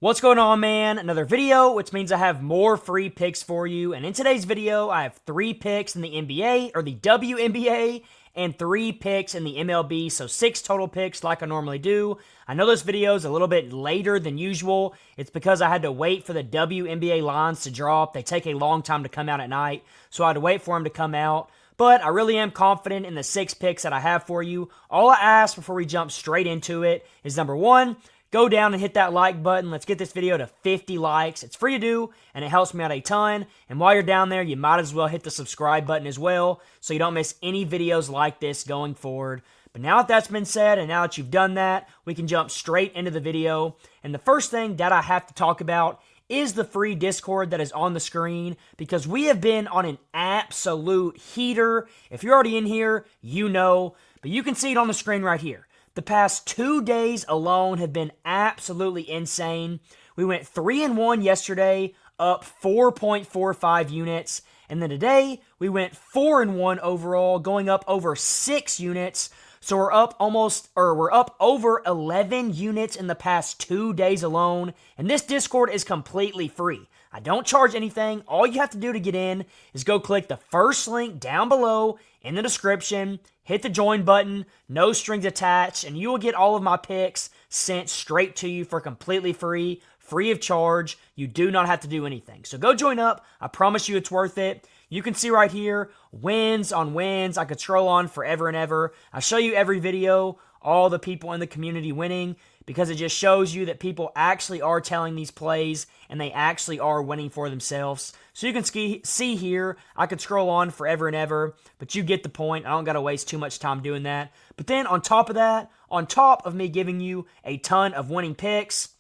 What's going on, man? Another video, which means I have more free picks for you. And in today's video, I have 3 picks in the NBA, or the WNBA, and 3 picks in the MLB, so 6 total picks like I normally do. I know this video is a little bit later than usual. It's because I had to wait for the WNBA lines to drop. They take a long time to come out at night, so I had to wait for them to come out. But I really am confident in the 6 picks that I have for you. All I ask before we jump straight into it is number 1, go down and hit that like button. Let's get this video to 50 likes. It's free to do, and it helps me out a ton. And while you're down there, you might as well hit the subscribe button as well so you don't miss any videos like this going forward. But now that that's been said, and now that you've done that, we can jump straight into the video. And the first thing that I have to talk about is the free Discord that is on the screen, because we have been on an absolute heater. If you're already in here, you know, but you can see it on the screen right here. The past 2 days alone have been absolutely insane. We went 3-1 yesterday, up 4.45 units. And then today, we went 4-1 overall, going up over 6 units. So we're up over 11 units in the past 2 days alone. And this Discord is completely free. I don't charge anything. All you have to do to get in is go click the first link down below in the description, hit the join button, no strings attached, and you will get all of my picks sent straight to you for completely free, free of charge. You do not have to do anything. So go join up. I promise you it's worth it. You can see right here, wins on wins. I could scroll on forever and ever. I show you every video, all the people in the community winning, because it just shows you that people actually are telling these plays and they actually are winning for themselves. So you can see here, I could scroll on forever and ever, but you get the point. I don't got to waste too much time doing that. But then on top of that, on top of me giving you a ton of winning picks,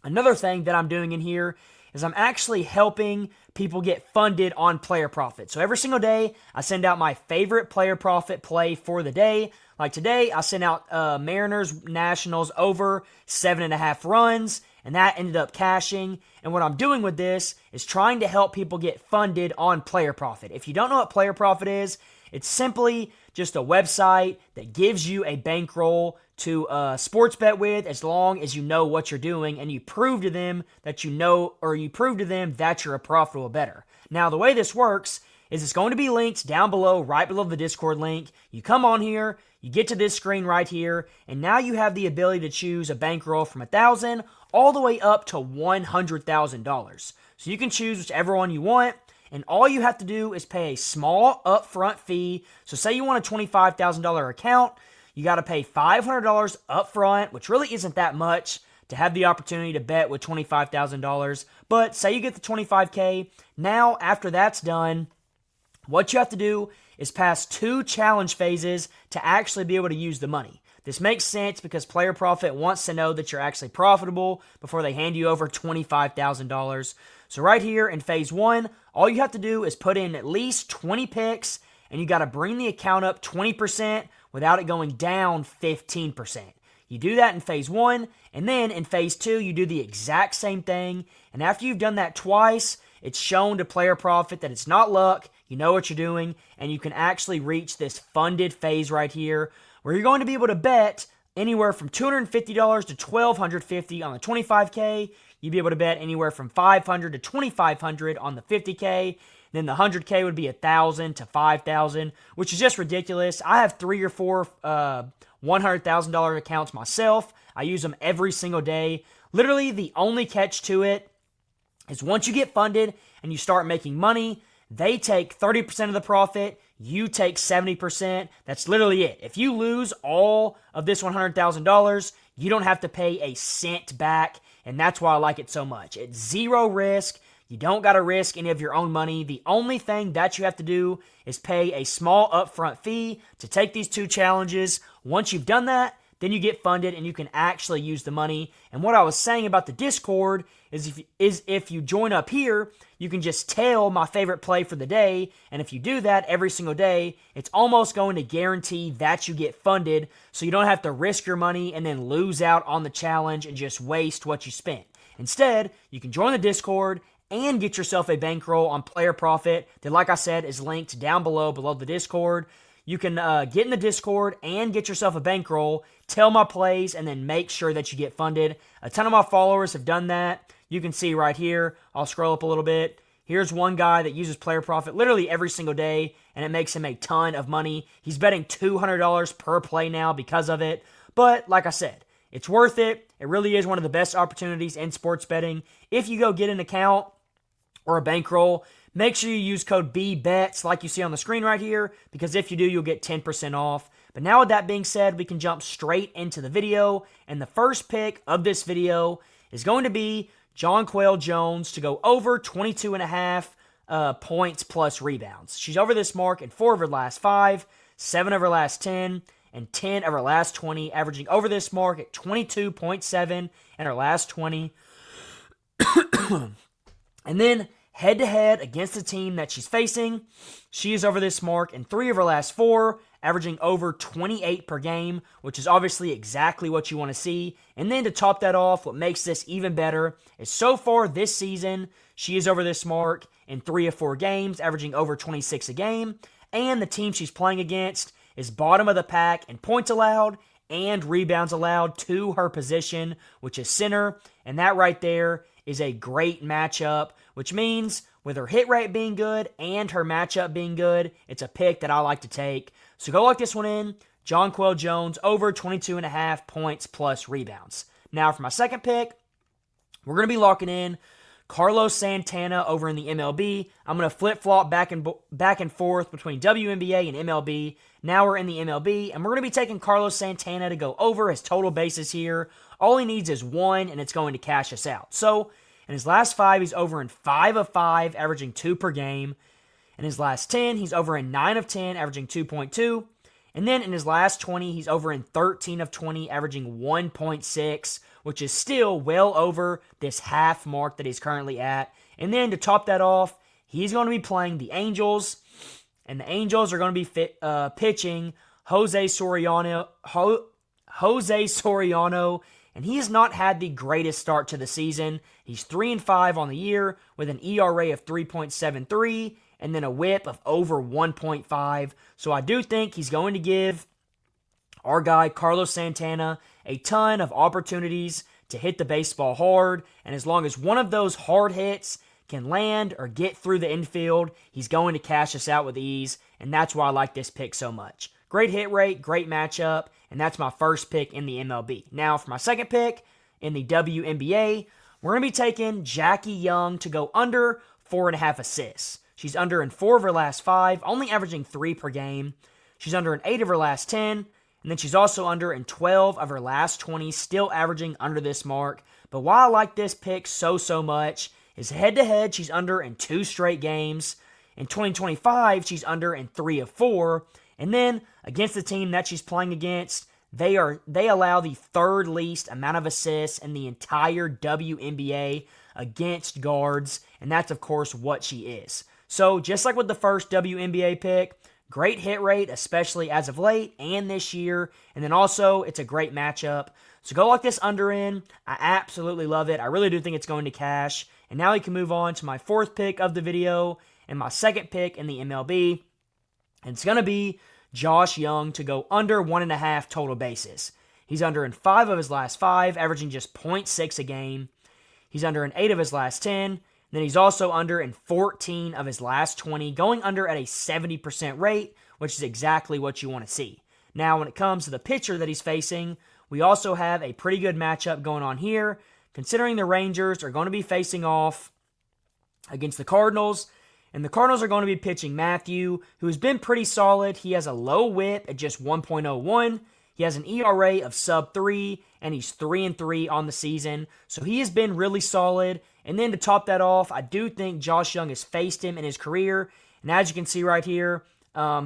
another thing that I'm doing in here is I'm actually helping people get funded on player profit. So every single day, I send out my favorite player profit play for the day. Like today, I sent out Mariners Nationals over 7.5 runs, and that ended up cashing. And what I'm doing with this is trying to help people get funded on player profit. If you don't know what player profit is, it's simply just a website that gives you a bankroll to sports bet with, as long as you know what you're doing and you prove to them that you know, or you prove to them that you're a profitable bettor. Now, the way this works is it's going to be linked down below, right below the Discord link. You come on here, you get to this screen right here, and now you have the ability to choose a bankroll from $1,000 all the way up to $100,000. So you can choose whichever one you want. And all you have to do is pay a small upfront fee. So say you want a $25,000 account, you got to pay $500 upfront, which really isn't that much to have the opportunity to bet with $25,000. But say you get the $25K. Now, after that's done, what you have to do is pass 2 challenge phases to actually be able to use the money. This makes sense because Player Profit wants to know that you're actually profitable before they hand you over $25,000. So right here in phase 1, all you have to do is put in at least 20 picks, and you got to bring the account up 20% without it going down 15%. You do that in phase 1, and then in phase 2, you do the exact same thing. And after you've done that twice, it's shown to Player Profit that it's not luck, you know what you're doing, and you can actually reach this funded phase right here, where you're going to be able to bet anywhere from $250 to $1,250 on the 25K. You'd be able to bet anywhere from $500 to $2,500 on the 50K. Then the 100K would be $1,000 to $5,000, which is just ridiculous. I have 3 or 4 $100,000 accounts myself. I use them every single day. Literally, the only catch to it is once you get funded and you start making money, they take 30% of the profit, you take 70%. That's literally it. If you lose all of this $100,000, you don't have to pay a cent back, and that's why I like it so much. It's 0 risk. You don't got to risk any of your own money. The only thing that you have to do is pay a small upfront fee to take these 2 challenges. Once you've done that, then you get funded and you can actually use the money. And what I was saying about the Discord is if you join up here, you can just tell my favorite play for the day. And if you do that every single day, it's almost going to guarantee that you get funded, so you don't have to risk your money and then lose out on the challenge and just waste what you spent. Instead, you can join the Discord and get yourself a bankroll on Player Profit that, like I said, is linked down below the Discord. You can get in the Discord and get yourself a bankroll, tell my plays, and then make sure that you get funded. A ton of my followers have done that. You can see right here. I'll scroll up a little bit. Here's one guy that uses Player Profit literally every single day, and it makes him a ton of money. He's betting $200 per play now because of it. But like I said, it's worth it. It really is one of the best opportunities in sports betting. If you go get an account or a bankroll, make sure you use code BBETS like you see on the screen right here, because if you do, you'll get 10% off. But now with that being said, we can jump straight into the video. And the first pick of this video is going to be Jonquel Jones to go over 22.5 points plus rebounds. She's over this mark in 4 of her last 5, 7 of her last 10, and 10 of her last 20, averaging over this mark at 22.7 in her last 20. And then head-to-head against the team that she's facing, she is over this mark in 3 of her last 4, averaging over 28 per game, which is obviously exactly what you want to see. And then to top that off, what makes this even better is so far this season, she is over this mark in 3 of 4 games, averaging over 26 a game. And the team she's playing against is bottom of the pack in points allowed and rebounds allowed to her position, which is center. And that right there is a great matchup, which means with her hit rate being good and her matchup being good, it's a pick that I like to take. So go lock this one in. Jonquel Jones over 22.5 points plus rebounds. Now for my second pick, we're going to be locking in Carlos Santana over in the MLB. I'm going to flip-flop back and forth between WNBA and MLB. Now we're in the MLB, and we're going to be taking Carlos Santana to go over his total bases here. All he needs is 1, and it's going to cash us out. So in his last 5, he's over in 5 of 5, averaging 2 per game. In his last 10, he's over in 9 of 10, averaging 2.2. And then in his last 20, he's over in 13 of 20, averaging 1.6, which is still well over this half mark that he's currently at. And then to top that off, he's going to be playing the Angels, and the Angels are going to be pitching Jose Soriano, and he has not had the greatest start to the season. He's 3-5 on the year with an ERA of 3.73 and then a whip of over 1.5. So I do think he's going to give our guy Carlos Santana a ton of opportunities to hit the baseball hard, and as long as one of those hard hits can land or get through the infield, he's going to cash us out with ease, and that's why I like this pick so much. Great hit rate, great matchup, and that's my first pick in the MLB. Now for my second pick in the WNBA, we're going to be taking Jackie Jung to go under 4.5 assists. She's under in 4 of her last 5, only averaging 3 per game. She's under in 8 of her last 10, and then she's also under in 12 of her last 20, still averaging under this mark. But why I like this pick so much is head-to-head, she's under in 2 straight games. In 2025, she's under in 3 of 4. And then against the team that she's playing against, they allow the 3rd least amount of assists in the entire WNBA against guards, and that's of course what she is. So just like with the first WNBA pick, great hit rate, especially as of late and this year, and then also it's a great matchup. So go lock this under in. I absolutely love it. I really do think it's going to cash. And now we can move on to my 4th pick of the video and my 2nd pick in the MLB. And it's going to be Josh Jung to go under 1.5 total bases. He's under in 5 of his last 5, averaging just 0.6 a game. He's under in 8 of his last 10. Then he's also under in 14 of his last 20, going under at a 70% rate, which is exactly what you want to see. Now, when it comes to the pitcher that he's facing, we also have a pretty good matchup going on here, considering the Rangers are going to be facing off against the Cardinals, and the Cardinals are going to be pitching Matthew, who's been pretty solid. He has a low whip at just 1.01. He has an ERA of sub 3, and he's 3-3 on the season. So he has been really solid. And then to top that off, I do think Josh Jung has faced him in his career. And as you can see right here,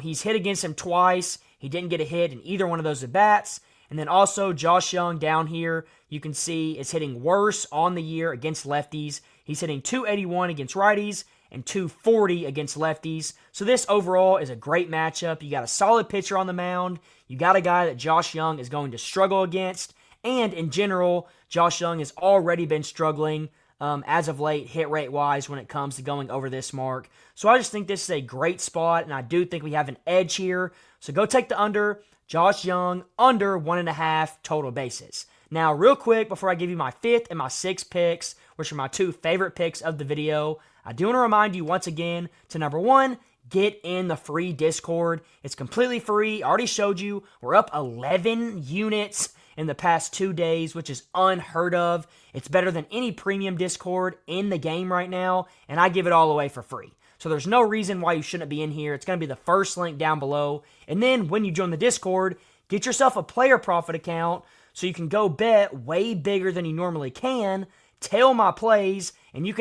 he's hit against him twice. He didn't get a hit in either one of those at-bats. And then also Josh Jung down here, you can see is hitting worse on the year against lefties. He's hitting 281 against righties and 240 against lefties. So this overall is a great matchup. You got a solid pitcher on the mound. You got a guy that Josh Jung is going to struggle against. And in general, Josh Jung has already been struggling as of late, hit rate-wise, when it comes to going over this mark. So I just think this is a great spot, and I do think we have an edge here. So go take the under Josh Jung under 1.5 total bases. Now, real quick, before I give you my 5th and my 6th picks, which are my 2 favorite picks of the video, I do want to remind you once again to number 1, get in the free Discord. It's completely free. I already showed you. We're up 11 units in the past 2 days, which is unheard of. It's better than any premium Discord in the game right now, and I give it all away for free. So there's no reason why you shouldn't be in here. It's going to be the first link down below. And then when you join the Discord, get yourself a player profit account so you can go bet way bigger than you normally can, tail my plays, and you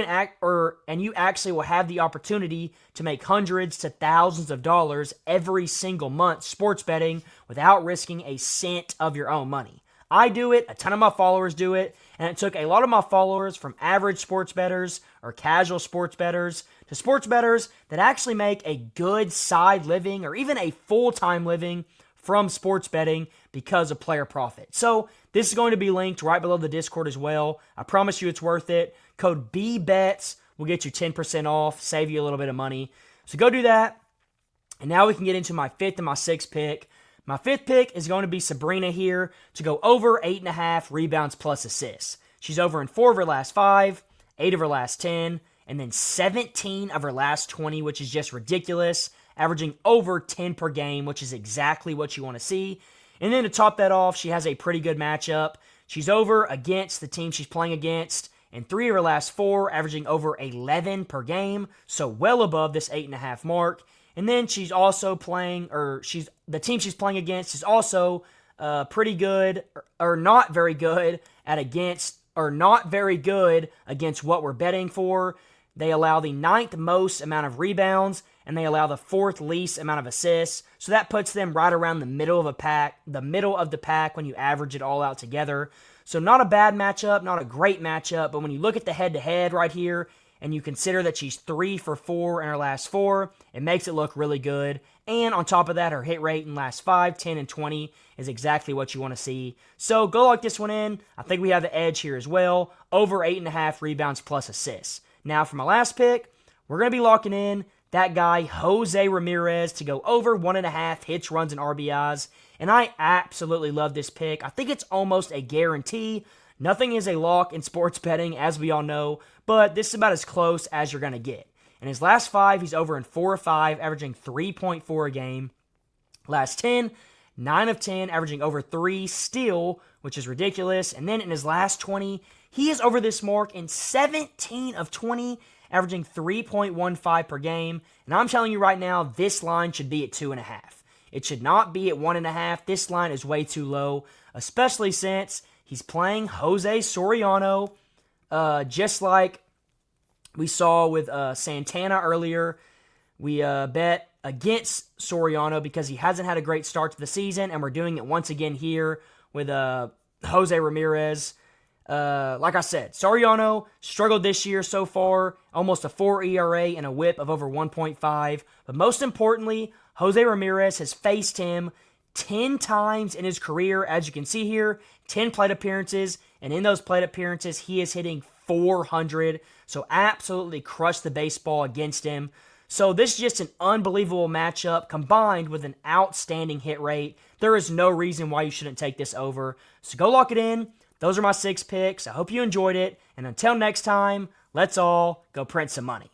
actually will have the opportunity to make hundreds to thousands of dollars every single month sports betting without risking a cent of your own money. I do it, a ton of my followers do it, and it took a lot of my followers from average sports bettors or casual sports bettors to sports bettors that actually make a good side living or even a full-time living from sports betting because of player profit. So this is going to be linked right below the Discord as well. I promise you it's worth it. Code BBETS will get you 10% off, save you a little bit of money. So go do that. And now we can get into my 5th and my 6th pick. My 5th pick is going to be Sabrina here to go over 8.5 rebounds plus assists. She's over in 4 of her last 5, 8 of her last 10, and then 17 of her last 20, which is just ridiculous, averaging over 10 per game, which is exactly what you want to see. And then to top that off, she has a pretty good matchup. She's over against the team she's playing against in 3 of her last 4, averaging over 11 per game, so well above this 8.5 mark. And then she's also playing, the team she's playing against is also pretty good, or not very good against what we're betting for. They allow the 9th most amount of rebounds, and they allow the 4th least amount of assists. So that puts them right around the middle of the pack when you average it all out together. So not a bad matchup, not a great matchup, but when you look at the head-to-head right here, and you consider that she's 3 for 4 in her last 4, it makes it look really good. And on top of that, her hit rate in last 5, 10, and 20 is exactly what you want to see. So go lock this one in. I think we have the edge here as well. Over 8.5 rebounds plus assists. Now for my last pick, we're going to be locking in that guy, Jose Ramirez, to go over 1.5 hits, runs, and RBIs. And I absolutely love this pick. I think it's almost a guarantee. Nothing is a lock in sports betting, as we all know, but this is about as close as you're going to get. In his last 5, he's over in 4 of 5, averaging 3.4 a game. Last 10, 9 of 10, averaging over 3 still, which is ridiculous. And then in his last 20, he is over this mark in 17 of 20, averaging 3.15 per game. And I'm telling you right now, this line should be at 2.5. It should not be at 1.5. This line is way too low, especially since he's playing Jose Soriano, just like we saw with Santana earlier. We bet against Soriano because he hasn't had a great start to the season, and we're doing it once again here with Jose Ramirez. Like I said, Soriano struggled this year so far, almost a 4 ERA and a whip of over 1.5. But most importantly, Jose Ramirez has faced him 10 times in his career, as you can see here, 10 plate appearances, and in those plate appearances, he is hitting 400, so absolutely crushed the baseball against him. So this is just an unbelievable matchup combined with an outstanding hit rate. There is no reason why you shouldn't take this over. So go lock it in. Those are my 6 picks. I hope you enjoyed it, and until next time, let's all go print some money.